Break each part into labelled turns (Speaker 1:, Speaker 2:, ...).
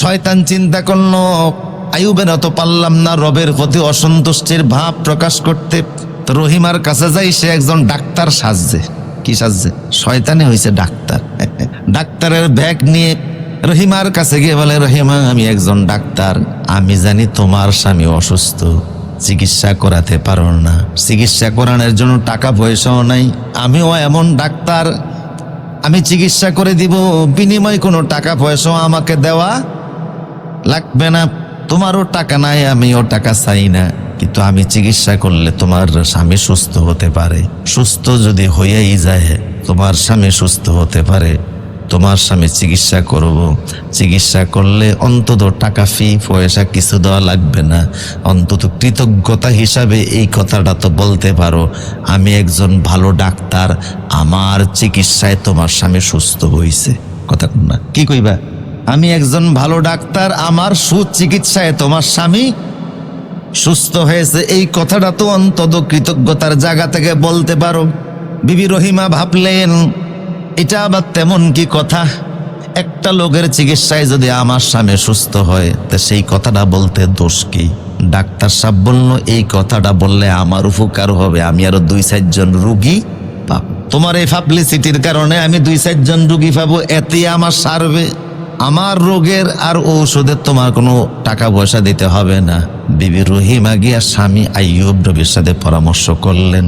Speaker 1: শয়তান চিন্তা করলো আইয়ুবের তো পারলাম না রবের প্রতি অসন্তুষ্টির ভাব প্রকাশ করতে, তো রহিমার কাছে যাই সে একজন ডাক্তার সাজছে। কি সাজছে? শয়তানে হয়েছে ডাক্তার। ডাক্তারের ব্যাগ নিয়ে রহিমার কাছে গিয়ে বলে, রহিমা আমি একজন ডাক্তার, আমি জানি তোমার স্বামী অসুস্থ, চিকিৎসা করাতে পারো না, চিকিৎসা করানোর জন্য টাকা পয়সাও নাই, আমিও এমন ডাক্তার, আমি চিকিৎসা করে দিব, বিনিময় কোনো টাকা পয়সাও আমাকে দেওয়া লাগবে না, তোমারও টাকা নাই আমিও টাকা চাই না, কিন্তু আমি চিকিৎসা করলে তোমার স্বামী সুস্থ হতে পারে, সুস্থ যদি হয়েই যায় তোমার স্বামী সুস্থ হতে পারে, তোমার স্বামী চিকিৎসা করব, চিকিৎসা করলে অন্তত টাকা ফি পয়সা কিছু দেওয়া লাগবে না, অন্তত কৃতজ্ঞতা হিসাবে এই কথাটা তো বলতে পারো আমি একজন ভালো ডাক্তার, আমার চিকিৎসায় তোমার স্বামী সুস্থ হয়েছে। কথা না কি কইবা? আমি একজন ভালো ডাক্তার, আমার সুচিকিৎসায় তোমার স্বামী সুস্থ হয়েছে, এই কথাটা তো অন্তত কৃতজ্ঞতার জায়গা থেকে বলতে পারো। বিবি রহিমা ভাবলেন এটা আবার তেমন কি কথা, একটা লোকের চিকিৎসায় যদি আমার স্বামী সুস্থ হয় তা সেই কথাটা বলতে দোষ কি? ডাক্তার সাহেব বলল এই কথাটা বললে আমার উপকার হবে, আমি আরো 2-4 জন রুগী পাবো, তোমার এই পাবলিসিটির কারণে আমি 2-4 জন রুগী পাবো, এতে আমার সারবে, আমার রোগের আর ঔষধের তোমার কোনো টাকা পয়সা দিতে হবে না। বিবি রহিমা গিয়া স্বামী আইয়ুব নবীর সাথে পরামর্শ করলেন,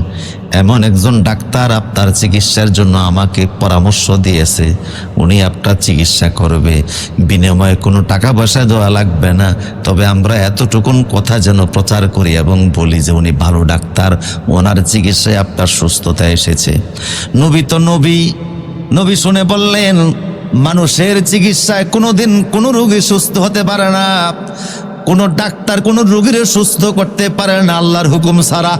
Speaker 1: এমন একজন ডাক্তার আপনার চিকিৎসার জন্য আমাকে পরামর্শ দিয়েছে, উনি আপনার চিকিৎসা করবে, বিনিময়ে কোনো টাকা পয়সা দেওয়া লাগবে না, তবে আমরা এতটুকুন কথা যেন প্রচার করি এবং বলি যে উনি ভালো ডাক্তার, ওনার চিকিৎসায় আপনার সুস্থতা এসেছে। নবী তো নবী শুনে বললেন মানুষের চিকিৎসায় কোনোদিন কোনো রোগী সুস্থ হতে পারে না, কোনো ডাক্তার কোনো রোগীর সুস্থ করতে পারে না আল্লাহর হুকুম ছাড়া।